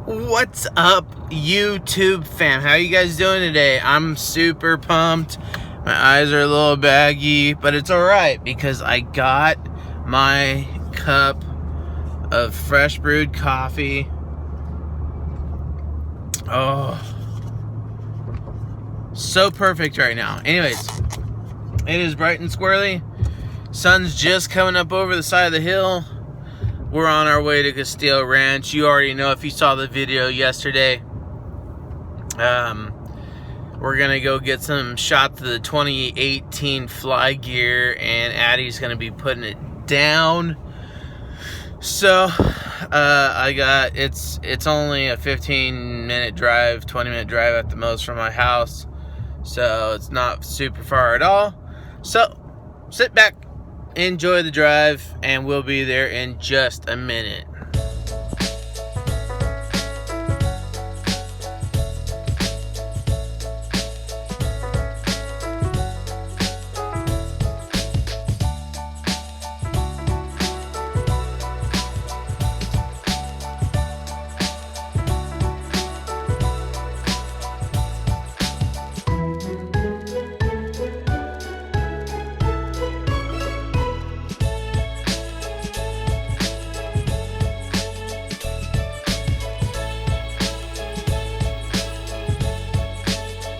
What's up, YouTube fam? How you guys doing today? I'm super pumped. My eyes are a little baggy, but it's alright because I got my cup of fresh brewed coffee. Oh, so perfect right now. Anyways, it is bright and squirrely. Sun's just coming up over the side of the hill. We're on our way to Castillo Ranch. You already know if you saw the video yesterday. We're gonna go get some shots of the 2018 fly gear, and Addie's gonna be putting it down. So it's only a 15-minute drive, 20-minute drive at the most from my house, so it's not super far at all. So sit back, enjoy the drive, and we'll be there in just a minute.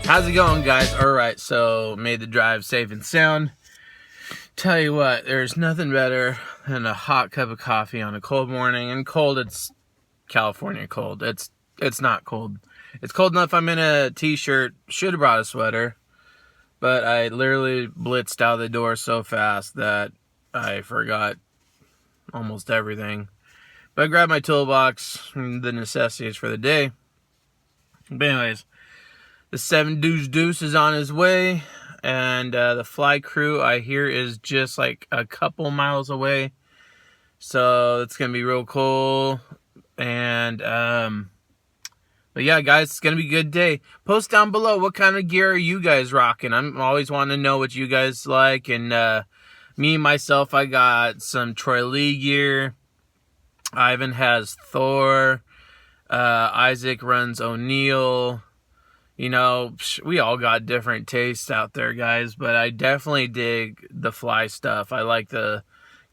How's it going, guys? Alright, so made the drive safe and sound. Tell you what, there's nothing better than a hot cup of coffee on a cold morning. And cold, it's California cold. It's not cold. It's cold enough I'm in a t-shirt. Should have brought a sweater. But I literally blitzed out the door so fast that I forgot almost everything. But I grabbed my toolbox, the necessities for the day. But anyways, the 7 Deuce is on his way, and the fly crew I hear is just like a couple miles away, so it's gonna be real cool. And but yeah, guys, it's gonna be a good day. Post down below what kind of gear are you guys rocking. I'm always wanting to know what you guys like. And me myself, I got some Troy Lee gear. Ivan has Thor. Isaac runs O'Neill. You know, we all got different tastes out there, guys, but I definitely dig the fly stuff. I like the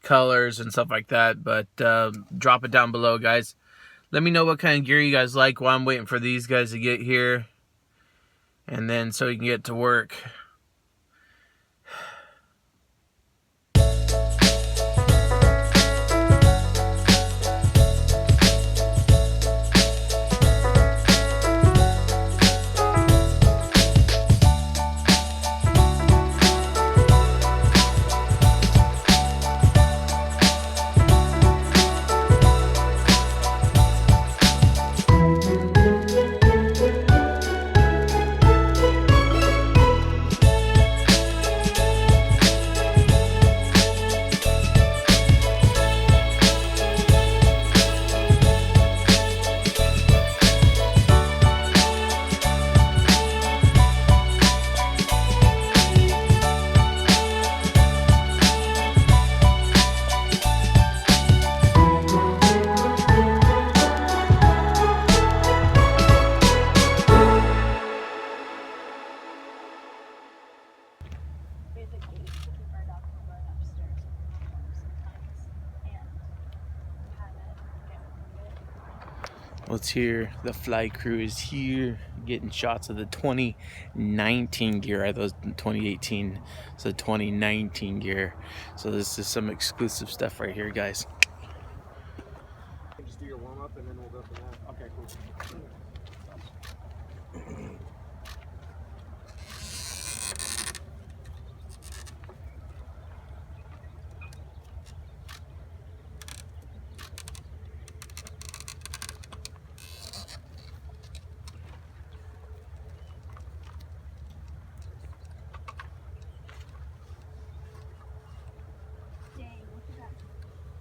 colors and stuff like that, but drop it down below, guys. Let me know what kind of gear you guys like while I'm waiting for these guys to get here, and then so you can get to work. Let's hear the fly crew is here getting shots of the 2019 gear. I thought 2018, so 2019 gear. So this is some exclusive stuff right here, guys. Just do your warm up and then we'll go from there. Okay, cool.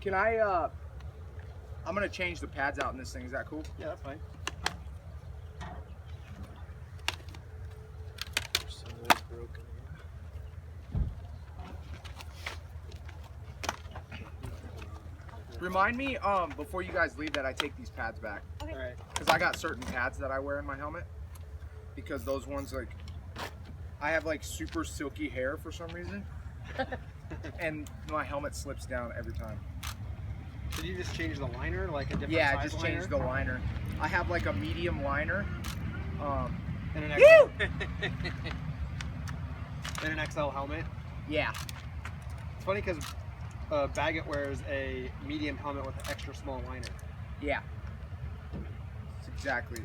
Can I'm gonna change the pads out in this thing. Is that cool? Yeah, that's fine. Broken. Remind me, before you guys leave, that I take these pads back. Okay. All right. Because I got certain pads that I wear in my helmet. Because those ones, like, I have like super silky hair for some reason. And my helmet slips down every time. Did you just change the liner, like a different Yeah, I size just liner? changed the liner. I have like a medium liner. And an Woo! and an XL helmet. Yeah. It's funny because Baggett wears a medium helmet with an extra small liner. Yeah. Exactly.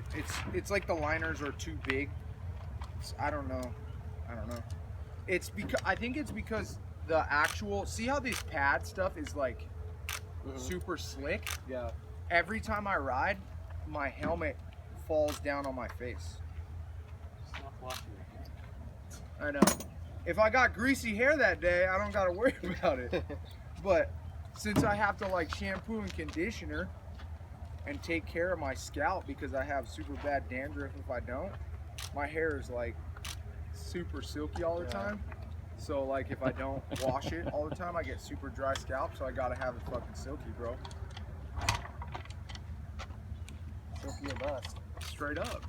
It's like the liners are too big. I don't know. It's because I think it's because the actual, see how this pad stuff is like super slick? Yeah. Every time I ride, my helmet falls down on my face. Stop watching. I know. If I got greasy hair that day, I don't gotta worry about it. But since I have to like shampoo and conditioner and take care of my scalp because I have super bad dandruff if I don't, my hair is like super silky all the time. So like if I don't wash it all the time, I get super dry scalp, so I gotta have it fucking silky, bro. Silky or bust. Straight up.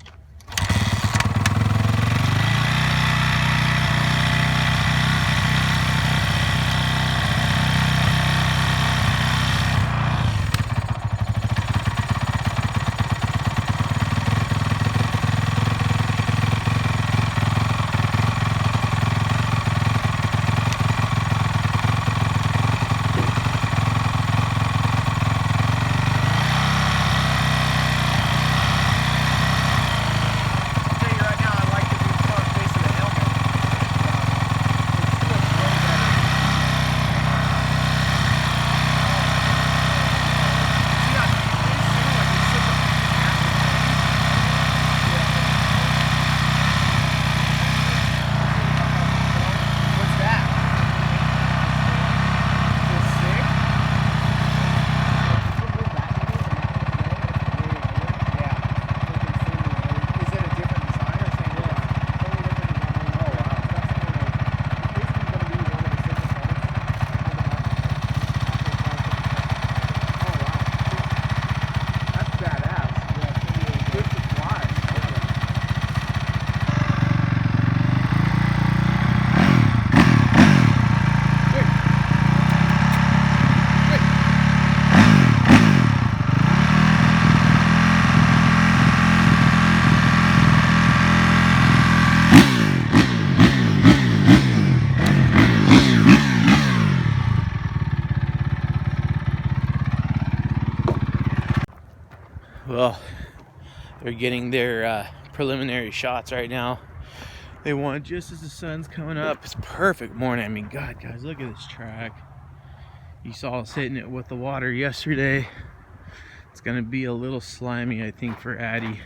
Well, they're getting their preliminary shots right now. They want just as the sun's coming up. It's perfect morning. I mean, God, guys, look at this track. You saw us hitting it with the water yesterday. It's gonna be a little slimy, I think, for Addie.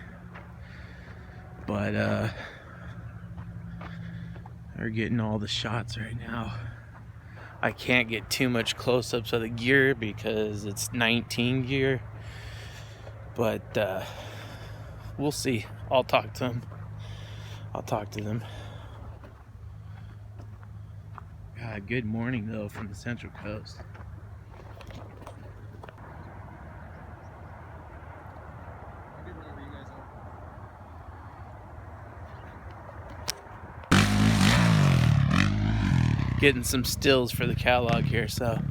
But they're getting all the shots right now. I can't get too much close-ups of the gear because it's 19 gear. But we'll see. I'll talk to them. God, good morning though from the Central Coast. Getting some stills for the catalog here, so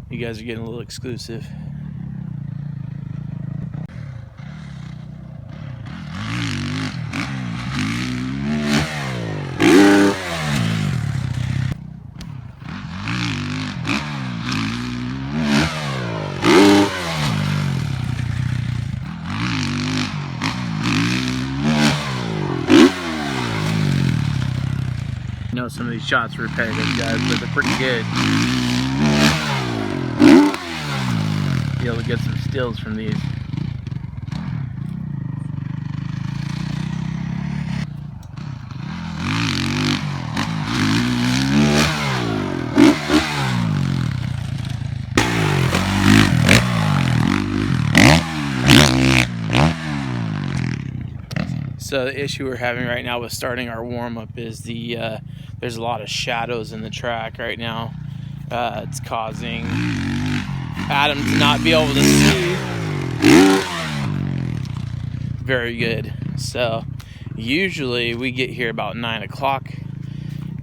you guys are getting a little exclusive. I know some of these shots are repetitive, guys, but they're pretty good. Be able to get some stills from these. So the issue we're having right now with starting our warm-up is there's a lot of shadows in the track right now. It's causing Adam to not be able to see. Very good. So usually we get here about 9 o'clock,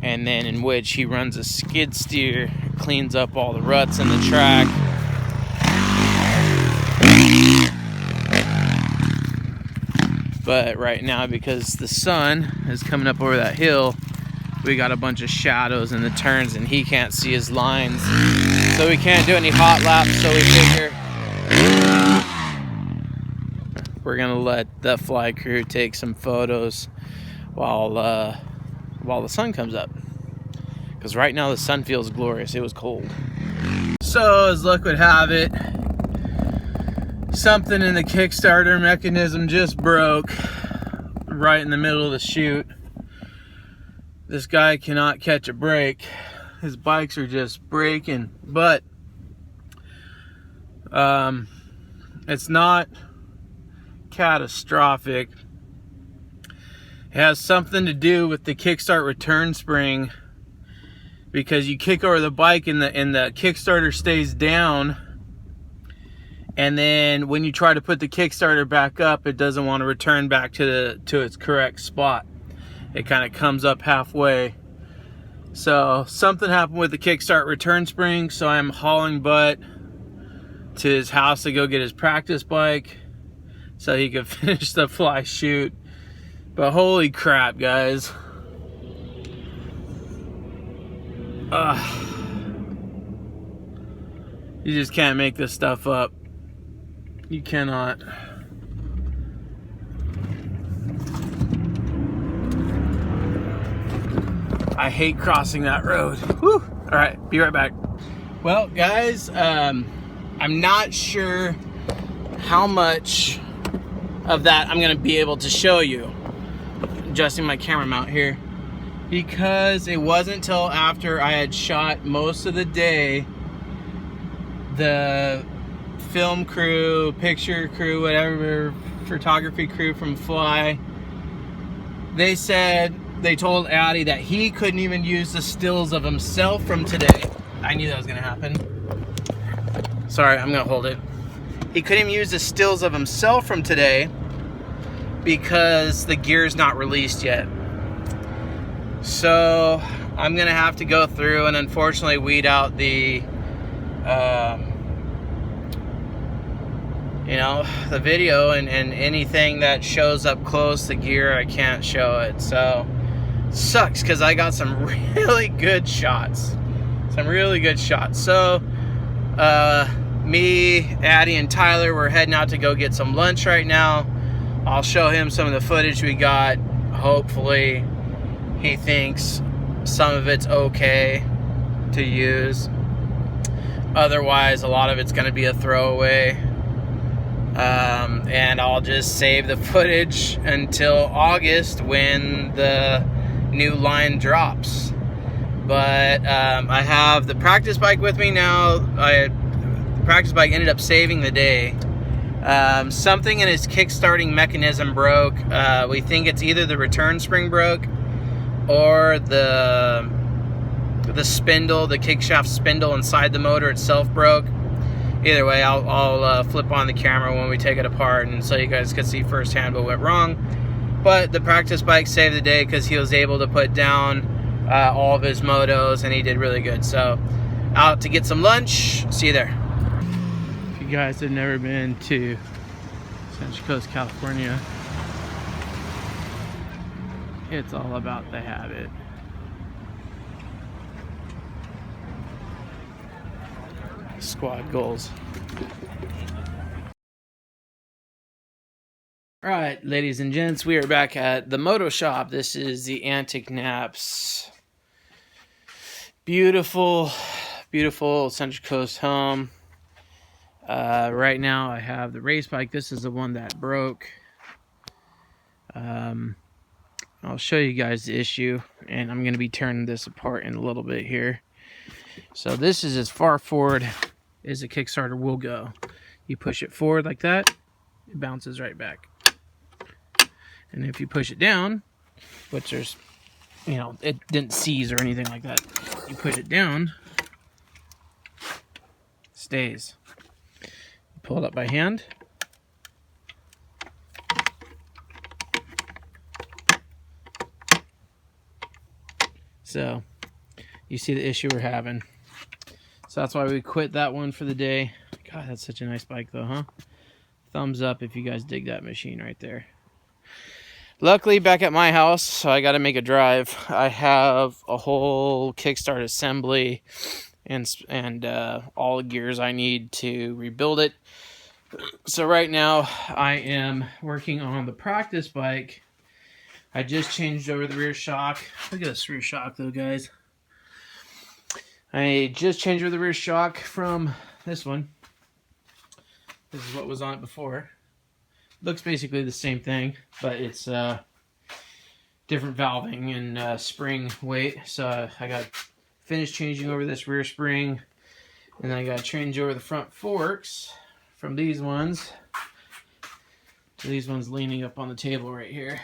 and then in which he runs a skid steer, cleans up all the ruts in the track. But right now, because the sun is coming up over that hill, we got a bunch of shadows in the turns and he can't see his lines. So we can't do any hot laps, so we figure we're gonna let the fly crew take some photos while the sun comes up. Because right now the sun feels glorious. It was cold. So as luck would have it, something in the Kickstarter mechanism just broke right in the middle of the chute. This guy cannot catch a break. His bikes are just breaking, but it's not catastrophic. It has something to do with the kickstart return spring, because you kick over the bike and the Kickstarter stays down, and then when you try to put the Kickstarter back up, it doesn't want to return back to its correct spot. It kind of comes up halfway. So something happened with the kickstart return spring, so I'm hauling butt to his house to go get his practice bike so he could finish the fly shoot. But holy crap, guys. You just can't make this stuff up. You cannot. I hate crossing that road. Whew. All right, be right back. Well, guys, I'm not sure how much of that I'm gonna be able to show you. Adjusting my camera mount here, because it wasn't until after I had shot most of the day, the film crew, picture crew, whatever, photography crew from Fly, they told Addy that he couldn't even use the stills of himself from today. I knew that was gonna happen. Sorry, I'm gonna hold it. He couldn't even use the stills of himself from today because the gear's not released yet. So I'm gonna have to go through and unfortunately weed out the the video and anything that shows up close, the gear, I can't show it. So sucks, because I got some really good shots. So me, Addy, and Tyler, we're heading out to go get some lunch right now. I'll show him some of the footage we got. Hopefully he thinks some of it's okay to use. Otherwise, a lot of it's going to be a throwaway. And I'll just save the footage until August when the new line drops. But I have the practice bike with me now. The practice bike ended up saving the day. Something in its kickstarting mechanism broke. We think it's either the return spring broke or the spindle, the kickshaft spindle inside the motor itself broke. Either way, I'll flip on the camera when we take it apart, and so you guys can see firsthand what went wrong. But the practice bike saved the day because he was able to put down all of his motos, and he did really good. So out to get some lunch. See you there. If you guys have never been to Central Coast, California, it's all about the habit. Squad goals. All right, ladies and gents, we are back at the moto shop. This is the Enticknap's beautiful Central Coast home. Right now I have the race bike. This is the one that broke. I'll show you guys the issue, and I'm going to be turning this apart in a little bit here. So this is as far forward as a Kickstarter will go. You push it forward like that, it bounces right back. And if you push it down, which there's, it didn't seize or anything like that. You push it down, it stays. pull it up by hand. So you see the issue we're having. So that's why we quit that one for the day. God, that's such a nice bike though, huh? Thumbs up if you guys dig that machine right there. Luckily, back at my house, so I got to make a drive. I have a whole kickstart assembly and all the gears I need to rebuild it. So right now, I am working on the practice bike. I just changed over the rear shock. Look at this rear shock though, guys. I just changed over the rear shock from this one. This is what was on it before. Looks basically the same thing, but it's different valving and spring weight. So I got finished changing over this rear spring, and then I got to change over the front forks from these ones to these ones leaning up on the table right here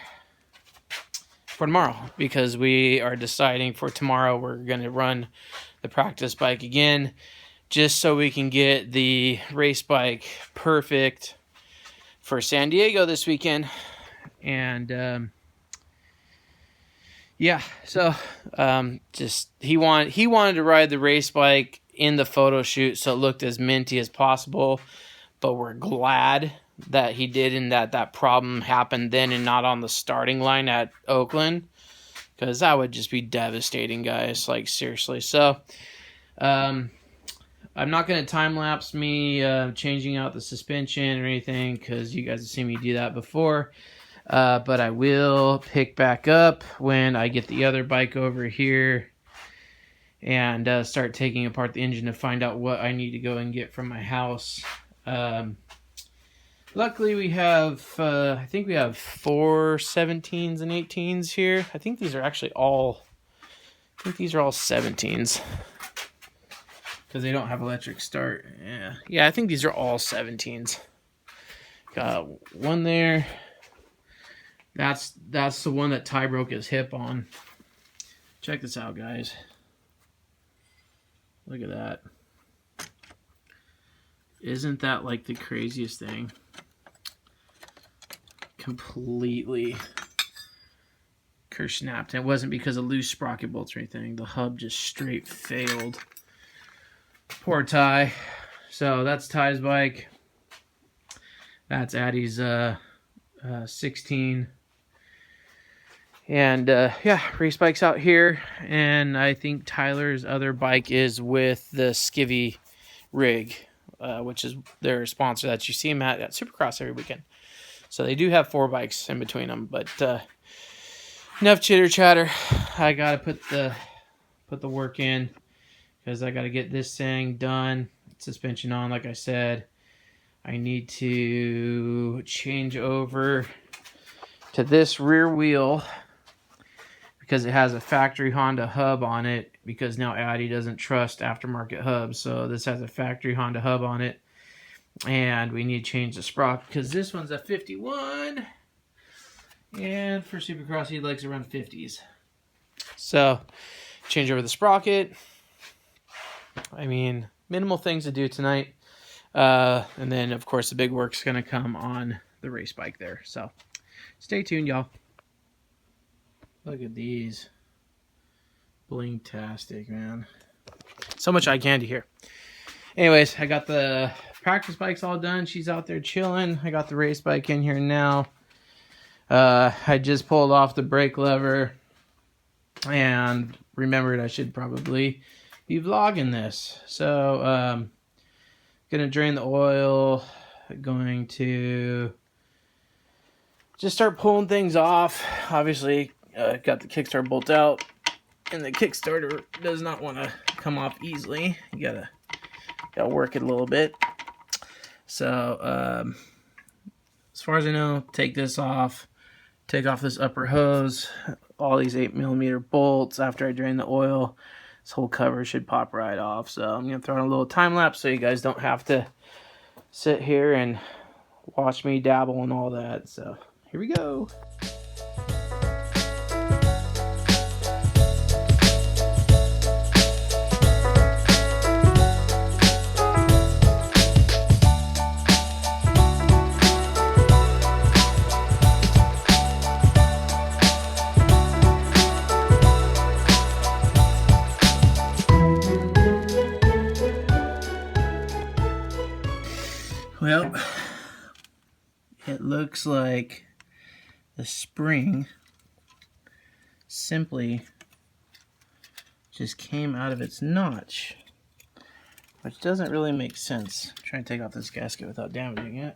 for tomorrow, because we are deciding for tomorrow we're going to run the practice bike again, just so we can get the race bike perfect for San Diego this weekend. And yeah, so just he wanted to ride the race bike in the photo shoot so it looked as minty as possible, but we're glad that he did, and that problem happened then and not on the starting line at Oakland, because that would just be devastating, guys, like seriously. So I'm not going to time-lapse me changing out the suspension or anything, because you guys have seen me do that before. But I will pick back up when I get the other bike over here and start taking apart the engine to find out what I need to go and get from my house. Luckily, we have, I think we have 4 17s and 18s here. I think these are actually all 17s. Because they don't have electric start. Yeah, I think these are all 17s. Got one there. That's the one that Ty broke his hip on. Check this out, guys. Look at that. Isn't that like the craziest thing? Completely snapped. It wasn't because of loose sprocket bolts or anything. The hub just straight failed. Poor Ty. So that's Ty's bike. That's Addie's 16. And yeah, race bike's out here. And I think Tyler's other bike is with the Skivvy rig, which is their sponsor that you see them at Supercross every weekend. So they do have 4 bikes in between them. But enough chitter chatter. I gotta put the work in, because I got to get this thing done, suspension on, like I said. I need to change over to this rear wheel, because it has a factory Honda hub on it, because now Addie doesn't trust aftermarket hubs. So this has a factory Honda hub on it, and we need to change the sprocket, because this one's a 51, and for Supercross he likes around 50s. So change over the sprocket. I mean, minimal things to do tonight. And then, of course, the big work's going to come on the race bike there. So, stay tuned, y'all. Look at these. Bling-tastic, man. So much eye candy here. Anyways, I got the practice bikes all done. She's out there chilling. I got the race bike in here now. I just pulled off the brake lever and remembered I should probably be vlogging this. So gonna drain the oil, going to just start pulling things off. Obviously got the kickstart bolt out, and the Kickstarter does not want to come off easily. You gotta work it a little bit. So as far as I know, take this off, take off this upper hose, all these 8mm bolts. After I drain the oil, this whole cover should pop right off. So I'm going to throw in a little time lapse so you guys don't have to sit here and watch me dabble and all that. So here we go. looks like the spring simply just came out of its notch, which doesn't really make sense. I'm trying to take off this gasket without damaging it.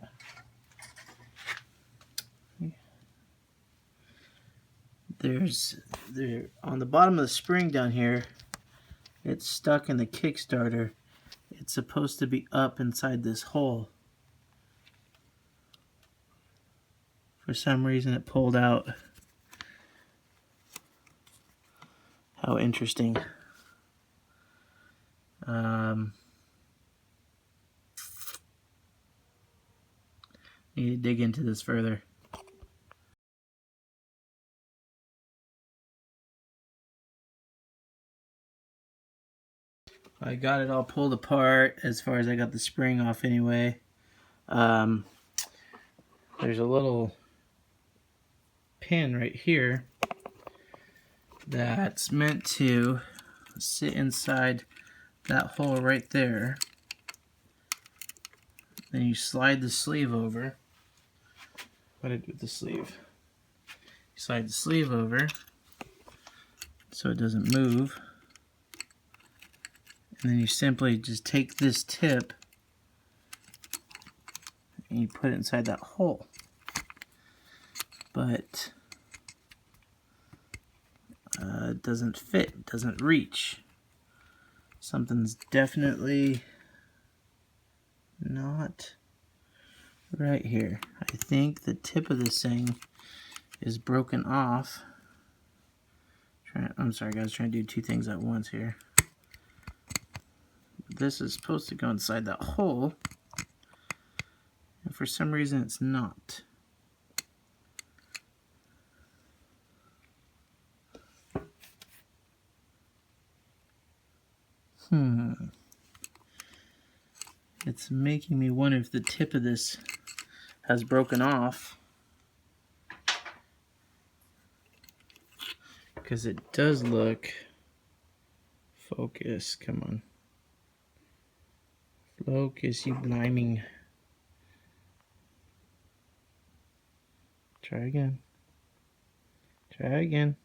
On the bottom of the spring down here, it's stuck in the Kickstarter. It's supposed to be up inside this hole. For some reason it pulled out. How interesting. Need to dig into this further. I got it all pulled apart as far as I got the spring off anyway. There's a little pin right here that's meant to sit inside that hole right there. Then you slide the sleeve over. What did I do with the sleeve? You slide the sleeve over so it doesn't move. And then you simply just take this tip and you put it inside that hole. But it doesn't fit, it doesn't reach. Something's definitely not right here. I think the tip of this thing is broken off. I'm sorry guys, trying to do two things at once here. This is supposed to go inside that hole, and for some reason it's not. It's making me wonder if the tip of this has broken off, because it does look, focus, come on. Focus, you bliming. Try again. Try again.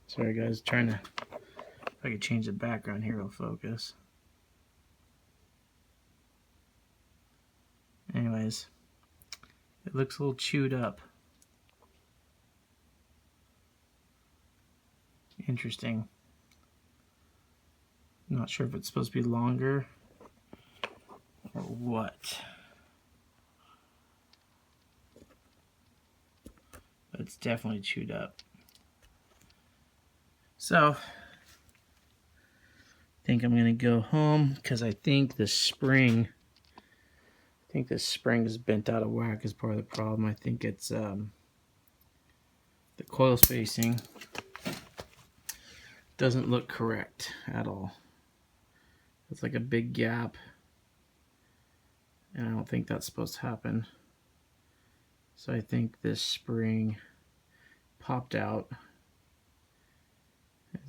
Sorry guys, trying to, if I could change the background here, it'll focus. Anyways, it looks a little chewed up. Interesting. Not sure if it's supposed to be longer or what. But it's definitely chewed up. So, I think I'm gonna go home because I think the spring is bent out of whack is part of the problem. I think it's the coil spacing doesn't look correct at all. It's like a big gap, and I don't think that's supposed to happen. So I think this spring popped out.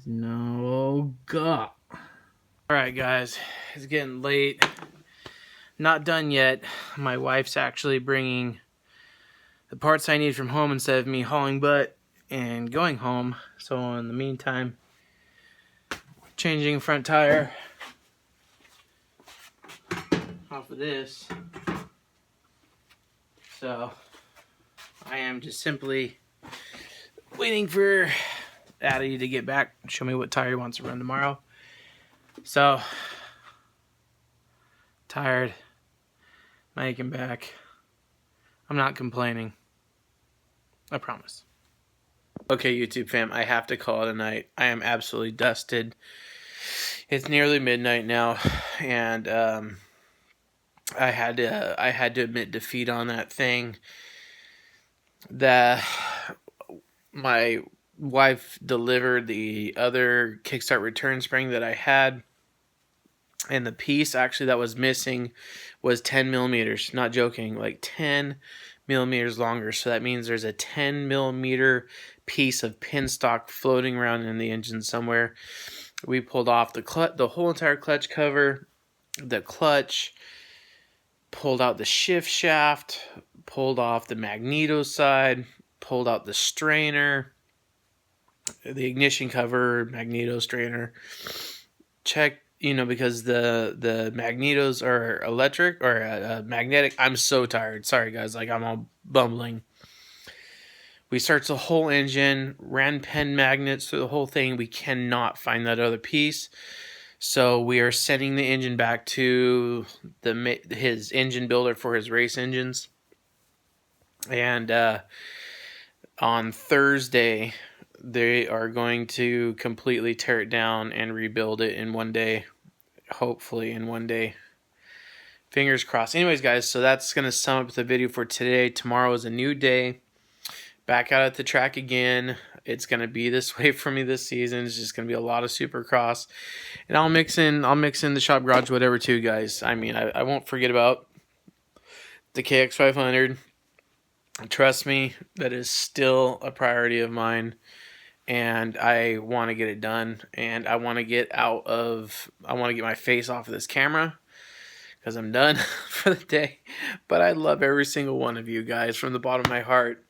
No God. Alright guys, it's getting late. Not done yet. My wife's actually bringing the parts I need from home instead of me hauling butt and going home. So in the meantime, changing front tire off of this. So I am just simply waiting for Addy to get back, show me what tire he wants to run tomorrow. So tired, making back. I'm not complaining, I promise. Okay, YouTube fam, I have to call it a night. I am absolutely dusted. It's nearly midnight now, and I had to admit defeat on that thing. My wife delivered the other Kickstart return spring that I had, and the piece actually that was missing was 10 millimeters. Not joking, like 10 millimeters longer. So that means there's a 10 millimeter piece of pin stock floating around in the engine somewhere. We pulled off the whole entire clutch cover, the clutch, pulled out the shift shaft, pulled off the magneto side, pulled out the strainer, the ignition cover, magneto strainer. Check, because the magnetos are electric or magnetic. I'm so tired. Sorry, guys. Like, I'm all bumbling. We searched the whole engine, ran pen magnets through the whole thing. We cannot find that other piece. So we are sending the engine back to his engine builder for his race engines. And on Thursday, they are going to completely tear it down and rebuild it in one day. Hopefully in one day. Fingers crossed. Anyways, guys, so that's going to sum up the video for today. Tomorrow is a new day. Back out at the track again. It's going to be this way for me this season. It's just going to be a lot of Supercross. And I'll mix in the shop garage, whatever, too, guys. I mean, I won't forget about the KX500. Trust me, that is still a priority of mine. And I want to get it done. And I want to get my face off of this camera, because I'm done for the day. But I love every single one of you guys from the bottom of my heart.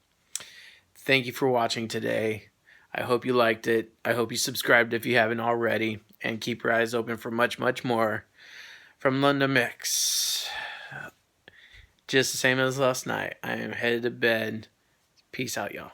Thank you for watching today. I hope you liked it. I hope you subscribed if you haven't already. And keep your eyes open for much, much more from London Mix. Just the same as last night. I am headed to bed. Peace out, y'all.